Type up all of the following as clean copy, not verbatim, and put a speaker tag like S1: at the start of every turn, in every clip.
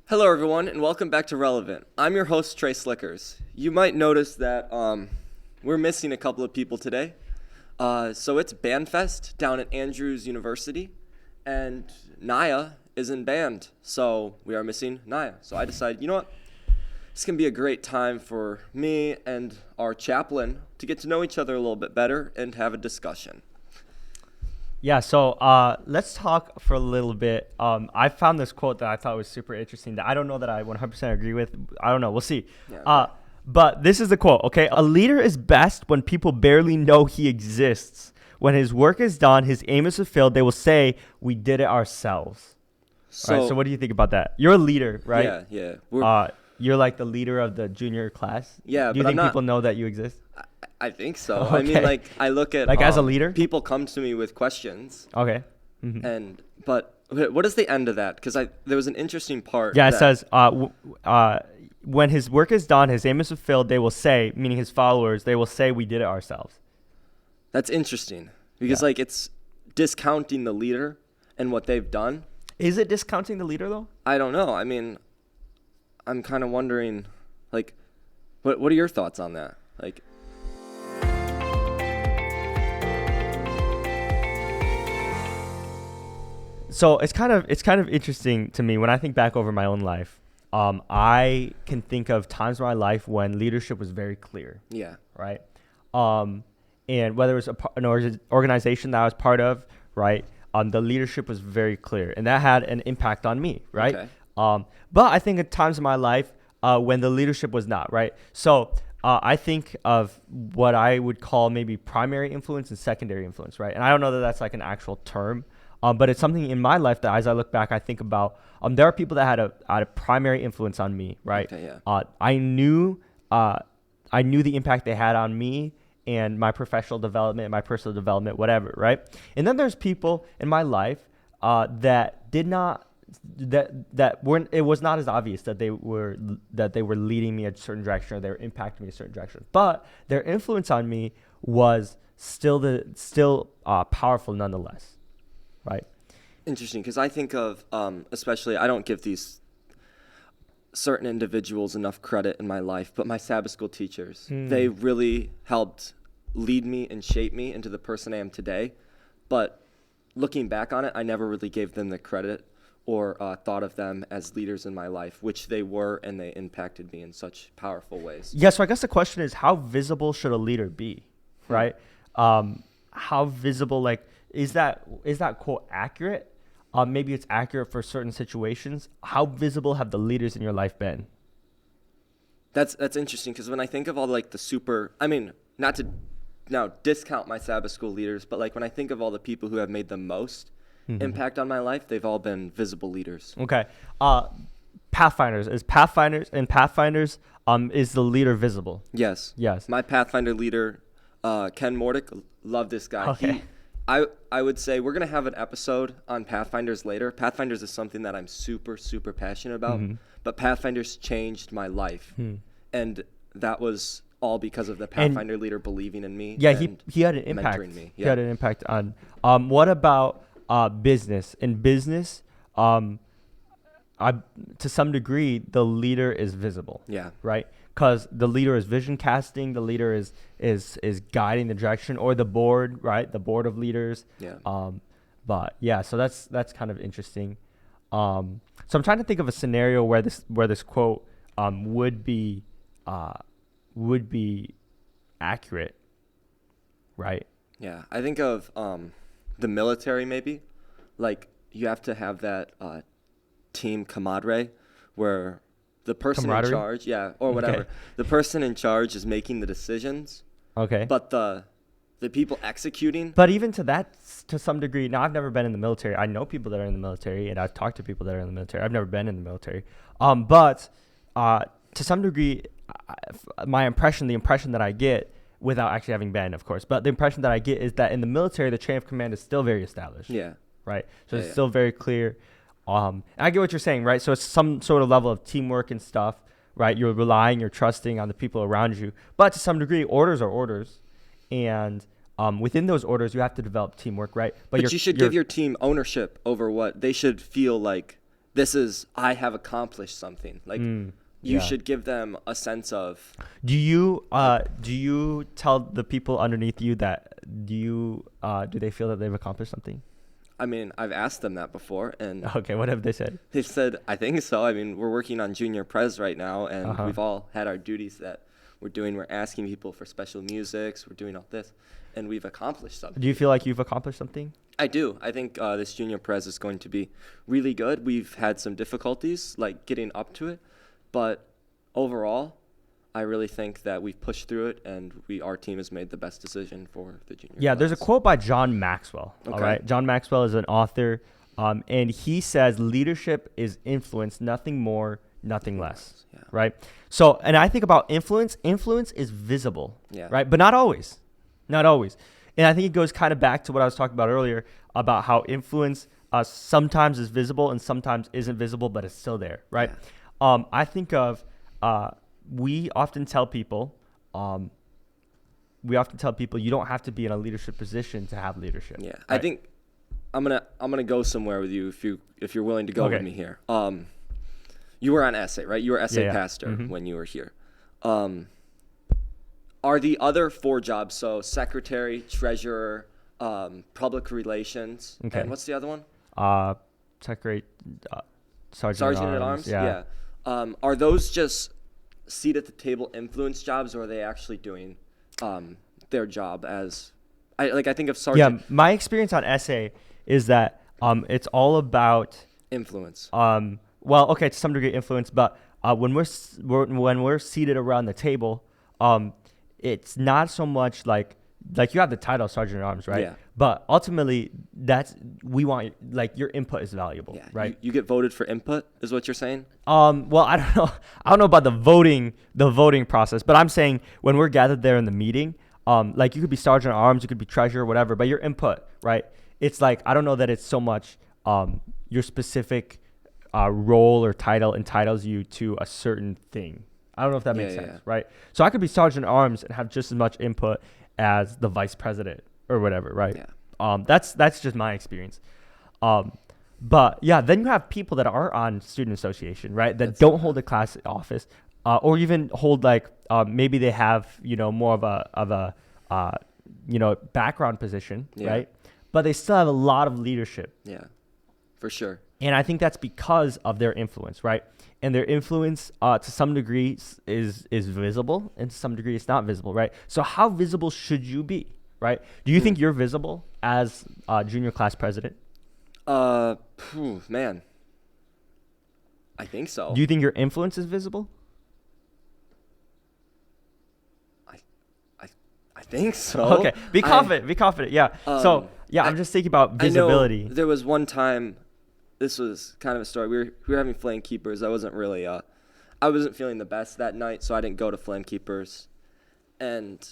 S1: Hello, everyone, and welcome back to Relevant. I'm your host, Trey Slickers. You might notice that we're missing a couple of people today. So it's BandFest down at Andrews University, and Naya is in band, so we are missing Naya. So I decided, you know what? This can be a great time for me and our chaplain to get to know each other a little bit better and have a discussion.
S2: Yeah, so let's talk for a little bit. I found this quote that I thought was super interesting that I don't know that I 100% agree with. I don't know. We'll see.
S1: Yeah, okay.
S2: But this is the quote, okay? A leader is best when people barely know he exists. When his work is done, his aim is fulfilled, they will say, we did it ourselves. So what do you think about that? You're a leader, right?
S1: Yeah.
S2: You're like the leader of the junior class.
S1: Yeah,
S2: Do you
S1: but
S2: think people know that you exist?
S1: I think so.
S2: Okay.
S1: I mean, I look at
S2: as a leader,
S1: people come to me with questions.
S2: Okay. Mm-hmm.
S1: But what is the end of that? Because there was an interesting part.
S2: Yeah, it says, when his work is done, his aim is fulfilled, they will say, meaning his followers, they will say, we did it ourselves.
S1: That's interesting because it's discounting the leader and what they've done.
S2: Is it discounting the leader though?
S1: I don't know. I mean, I'm kind of wondering, what are your thoughts on that?
S2: So it's kind of interesting to me when I think back over my own life. I can think of times in my life when leadership was very clear.
S1: Yeah.
S2: Right. And whether it was an organization that I was part of, right, the leadership was very clear, and that had an impact on me, right?
S1: Okay.
S2: But I think at times in my life when the leadership was not, right? So I think of what I would call maybe primary influence and secondary influence, right? And I don't know that that's like an actual term, but it's something in my life that as I look back, I think about. There are people that had a primary influence on me, right?
S1: Okay, yeah.
S2: I knew the impact they had on me and my professional development, my personal development, whatever, right? And then there's people in my life that did not, that weren't. It was not as obvious that they were leading me a certain direction or they were impacting me a certain direction, but their influence on me was still powerful nonetheless, right?
S1: Interesting, because I think of, especially, I don't give these certain individuals enough credit in my life, but my Sabbath school teachers, they really helped lead me and shape me into the person I am today. But looking back on it, I never really gave them the credit or thought of them as leaders in my life, which they were, and they impacted me in such powerful ways.
S2: Yeah, so I guess the question is, how visible should a leader be, right? How visible, is that quote accurate? Maybe it's accurate for certain situations. How visible have the leaders in your life been?
S1: That's interesting, because when I think of all not to now discount my Sabbath school leaders, but when I think of all the people who have made the most impact on my life, they've all been visible leaders.
S2: Okay. Pathfinders is the leader visible?
S1: Yes. My Pathfinder leader, Ken Mordick, love this guy.
S2: Okay.
S1: I would say we're going to have an episode on Pathfinders later. Pathfinders is something that I'm super, super passionate about, but Pathfinders changed my life, and that was all because of the Pathfinder leader believing in me.
S2: Yeah, he had an impact.
S1: Mentoring me. Yeah.
S2: He had an impact on. What about business? In business, to some degree, the leader is visible.
S1: Yeah.
S2: Right. Because the leader is vision casting, the leader is guiding the direction, or the board, right? The board of leaders.
S1: Yeah.
S2: But yeah, so that's kind of interesting. So I'm trying to think of a scenario where this quote would be accurate, right?
S1: Yeah, I think of the military maybe. You have to have that team camaraderie where the person in charge, or whatever. Okay. The person in charge is making the decisions.
S2: Okay.
S1: But the people executing.
S2: But even to some degree, now I've never been in the military. I know people that are in the military, and I've talked to people that are in the military. I've never been in the military. But to some degree, the impression that I get, without actually having been, of course, but the impression that I get is that in the military, the chain of command is still very established.
S1: Yeah.
S2: Right. So it's still very clear. And I get what you're saying, right? So it's some sort of level of teamwork and stuff, right? You're trusting on the people around you. But to some degree, orders are orders. And within those orders, you have to develop teamwork, right?
S1: But you should give your team ownership over what they should feel like I have accomplished something. Like you
S2: yeah.
S1: should give them a sense of,
S2: Do you tell the people underneath you that do they feel that they've accomplished something?
S1: I mean, I've asked them that before, and
S2: Okay, what have they said?
S1: they said, I think so. I mean, we're working on junior pres right now, and
S2: Uh-huh.
S1: we've all had our duties that we're doing. We're asking people for special musics. We're doing all this, and we've accomplished something.
S2: Do you feel like you've accomplished something?
S1: I do. I think this junior pres is going to be really good. We've had some difficulties, like getting up to it, but overall, I really think that we've pushed through it, and our team has made the best decision for the junior.
S2: Yeah, there's a
S1: class.
S2: quote by John Maxwell.
S1: Okay.
S2: All right, John Maxwell is an author, and he says leadership is influence, nothing more, nothing less.
S1: Yeah.
S2: Right. So, and I think about influence. Influence is visible.
S1: Yeah.
S2: Right, but not always. Not always. And I think it goes kind of back to what I was talking about earlier about how influence sometimes is visible and sometimes isn't visible, but it's still there. Right.
S1: Yeah.
S2: I think of. We often tell people you don't have to be in a leadership position to have leadership.
S1: Yeah,
S2: right?
S1: I think I'm gonna go somewhere with you if you're willing to go
S2: Okay.
S1: with me here. You were on essay, right? You were essay
S2: Yeah.
S1: pastor
S2: Mhm.
S1: when you were here. Are the other 4 jobs, so secretary, treasurer, public relations,
S2: Okay.
S1: and what's the other one?
S2: Secretary, sergeant,
S1: Sergeant at
S2: arms.
S1: arms.
S2: Yeah.
S1: Are those just seat at the table influence jobs, or are they actually doing their job as? I think of sergeant.
S2: Yeah. My experience on essay is that it's all about
S1: Influence.
S2: well, okay, to some degree influence, but when we're seated around the table, it's not so much like you have the title sergeant at arms, right?
S1: Yeah.
S2: But ultimately, we want your input is valuable,
S1: Yeah.
S2: right?
S1: You get voted for input, is what you're saying?
S2: Well, I don't know. I don't know about the voting process, but I'm saying when we're gathered there in the meeting, you could be sergeant at arms, you could be treasurer, whatever, but your input, right? It's like, I don't know that it's so much your specific role or title entitles you to a certain thing. I don't know if that makes sense, right? So I could be sergeant at arms and have just as much input as the vice president or whatever, right?
S1: Yeah.
S2: That's just my experience. But yeah, then you have people that are on student association, right? That don't hold a class office, or even hold maybe they have more of a background position,
S1: Yeah.
S2: right? But they still have a lot of leadership,
S1: Yeah, for sure.
S2: and I think that's because of their influence, right? And their influence, to some degree, is visible, and to some degree, it's not visible, right? So how visible should you be, right? Do you think you're visible as junior class president?
S1: Man. I think so.
S2: Do you think your influence is visible?
S1: I think so.
S2: Okay, be confident. Be confident. Yeah. I'm just thinking about visibility.
S1: I know there was one time. This was kind of a story. We were having Flame Keepers. I wasn't feeling the best that night, so I didn't go to Flame Keepers. And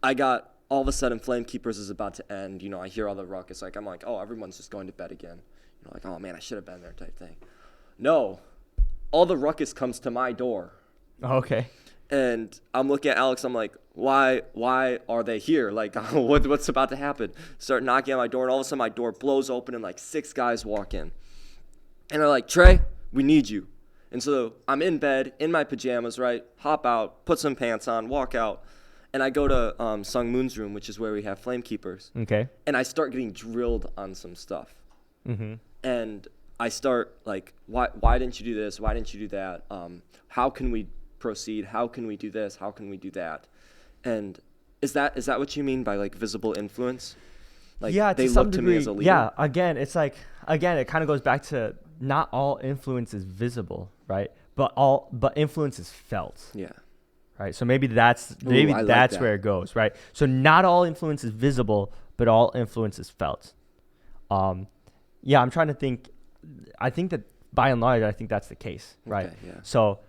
S1: all of a sudden, Flame Keepers is about to end. I hear all the ruckus. I'm like, oh, everyone's just going to bed again. Oh man, I should have been there type thing. No, all the ruckus comes to my door.
S2: Okay.
S1: And I'm looking at Alex. I'm like, why are they here? What's about to happen? Start knocking on my door, and all of a sudden my door blows open, and 6 guys walk in. And they're like, Trey, we need you. And so I'm in bed, in my pajamas, right? Hop out, put some pants on, walk out. And I go to Sung Moon's room, which is where we have Flame Keepers.
S2: Okay.
S1: And I start getting drilled on some stuff.
S2: Mm-hmm.
S1: And I start why didn't you do this? Why didn't you do that? How can we proceed? How can we do this? How can we do that? And is that what you mean by visible influence?
S2: Yeah,
S1: they
S2: to some
S1: look
S2: degree.
S1: to me as a leader.
S2: Yeah, again, it's it kind of goes back to not all influence is visible, right? But influence is felt.
S1: Yeah.
S2: Right. So maybe that's
S1: I like that.
S2: where it goes, right? So not all influence is visible, but all influence is felt. Yeah, I'm trying to think. I think that by and large, I think that's the case, right?
S1: Okay, yeah.
S2: So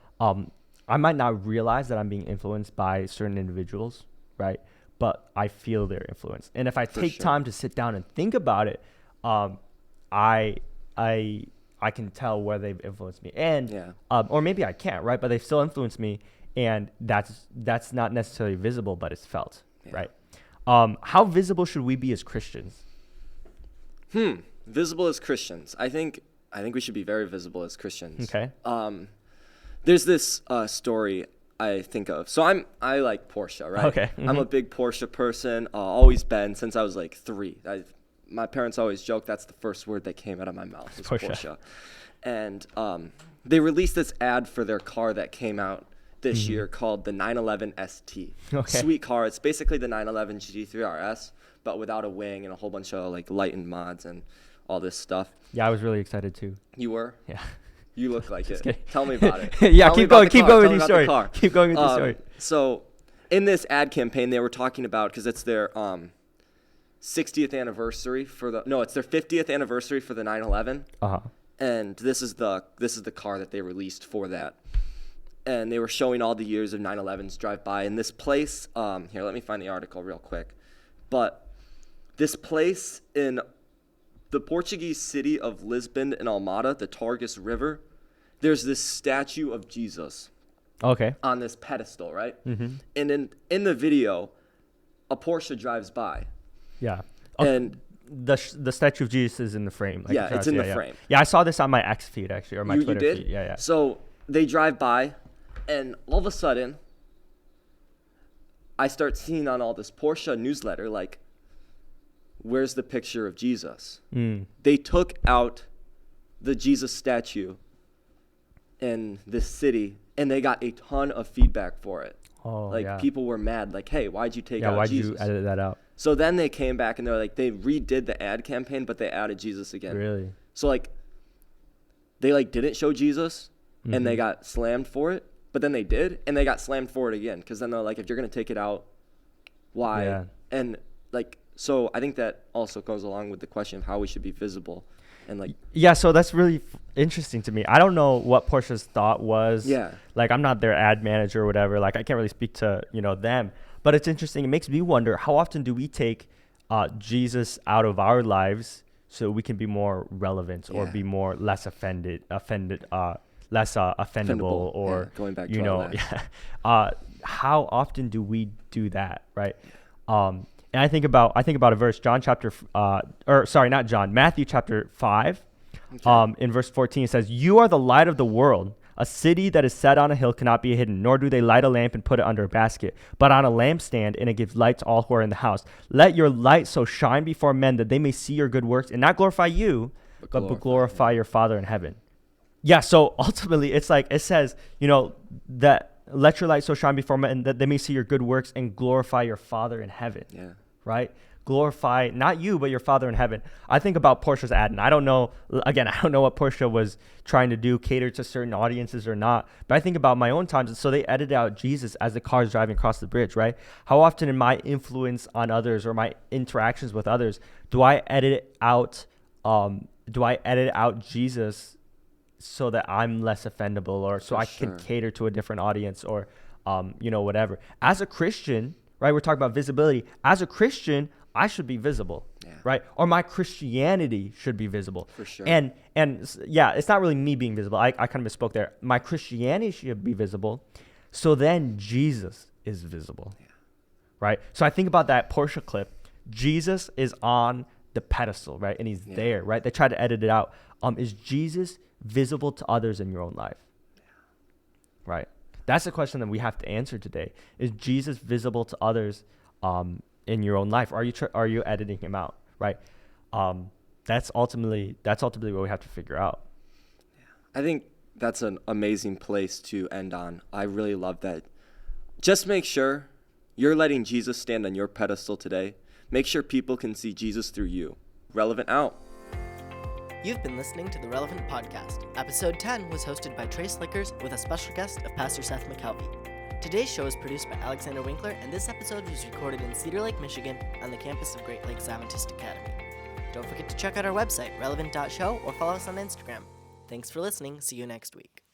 S2: I might not realize that I'm being influenced by certain individuals, right? But I feel their influence, and if I take time to sit down and think about it, I can tell where they've influenced me, and or maybe I can't, right? But they've still influenced me, and that's not necessarily visible, but it's felt, right? How visible should we be as Christians?
S1: Visible as Christians. I think I think we should be very visible as Christians.
S2: Okay.
S1: There's this story I think of. So I like Porsche, right?
S2: Okay.
S1: I'm a big Porsche person. Always been since I was like 3. My parents always joke that's the first word that came out of my mouth was Porsche. And they released this ad for their car that came out this year called the 911 ST.
S2: Okay.
S1: Sweet car. It's basically the 911 GT3 RS, but without a wing and a whole bunch of like lightened mods and all this stuff.
S2: Yeah, I was really excited too.
S1: You were?
S2: Yeah.
S1: You look like it.
S2: kidding.
S1: Tell me about it.
S2: Yeah,
S1: Tell me
S2: keep
S1: about
S2: going.
S1: the
S2: Keep
S1: car.
S2: going
S1: Tell
S2: with
S1: me
S2: your
S1: about the
S2: story.
S1: car.
S2: Keep going with your story.
S1: So in this ad campaign, they were talking about, because it's their 60th anniversary it's their 50th anniversary for the 911.
S2: Uh-huh.
S1: And this is the car that they released for that. And they were showing all the years of 911s drive by. And this place, here, let me find the article real quick. But this place in the Portuguese city of Lisbon and Almada, the Tagus River, there's this statue of Jesus.
S2: Okay.
S1: On this pedestal, right?
S2: Mm-hmm.
S1: And in the video, a Porsche drives by.
S2: Yeah.
S1: And
S2: the statue of Jesus is in the frame. Like
S1: yeah, it's in the frame.
S2: Yeah, I saw this on my X feed actually, or my Twitter
S1: you did?
S2: feed. Yeah.
S1: So they drive by, and all of a sudden, I start seeing on all this Porsche newsletter, like, where's the picture of Jesus? They took out the Jesus statue in this city, and they got a ton of feedback for it.
S2: Oh,
S1: like, people were mad, like, hey, why'd you take out
S2: why'd
S1: Jesus?
S2: you edit that out?
S1: So then they came back, and they're like, they redid the ad campaign, but they added Jesus again.
S2: Really?
S1: So, like, they, like, didn't show Jesus, and they got slammed for it, but then they did, and they got slammed for it again, because then they're like, if you're going to take it out, why?
S2: Yeah.
S1: And, like, so I think that also goes along with the question of how we should be visible. And like,
S2: yeah, so that's really interesting to me. I don't know what Porsche's thought was.
S1: Yeah.
S2: Like, I'm not their ad manager or whatever. Like, I can't really speak to, them. But it's interesting. It makes me wonder, how often do we take Jesus out of our lives so we can be more relevant or be less offendable or,
S1: going back to all that.
S2: how often do we do that, right? And I think about a verse, Matthew chapter 5, in verse 14, it says, "You are the light of the world. A city that is set on a hill cannot be hidden, nor do they light a lamp and put it under a basket, but on a lampstand, and it gives light to all who are in the house. Let your light so shine before men that they may see your good works and not glorify you, but glorify your Father in heaven." Yeah, so ultimately, it's like it says, that let your light so shine before men that they may see your good works and glorify your Father in heaven.
S1: Yeah.
S2: Right? Glorify not you, but your Father in heaven. I think about Porsche's ad, and I don't know what Porsche was trying to do, cater to certain audiences or not, but I think about my own times. So they edited out Jesus as the car is driving across the bridge, right? How often in my influence on others or my interactions with others do I edit out Jesus so that I'm less offendable, or so I can cater to a different audience, or whatever. As a Christian, right? We're talking about visibility. As a Christian, I should be visible, right? Or my Christianity should be visible.
S1: For sure.
S2: And yeah, it's not really me being visible. I kind of misspoke there. My Christianity should be visible. So then Jesus is visible, right? So I think about that Porsche clip. Jesus is on the pedestal, right? And he's there, right? They tried to edit it out. Is Jesus visible to others in your own life? Right? That's the question that we have to answer today. Is Jesus visible to others in your own life? Are you editing him out? Right? That's ultimately what we have to figure out.
S1: I think that's an amazing place to end on. I really love that. Just make sure you're letting Jesus stand on your pedestal today. Make sure people can see Jesus through you. Relevant out.
S3: You've been listening to the Relevant Podcast. Episode 10 was hosted by Trace Lickers with a special guest of Pastor Seth McKelvey. Today's show is produced by Alexander Winkler, and this episode was recorded in Cedar Lake, Michigan, on the campus of Great Lakes Adventist Academy. Don't forget to check out our website, relevant.show, or follow us on Instagram. Thanks for listening. See you next week.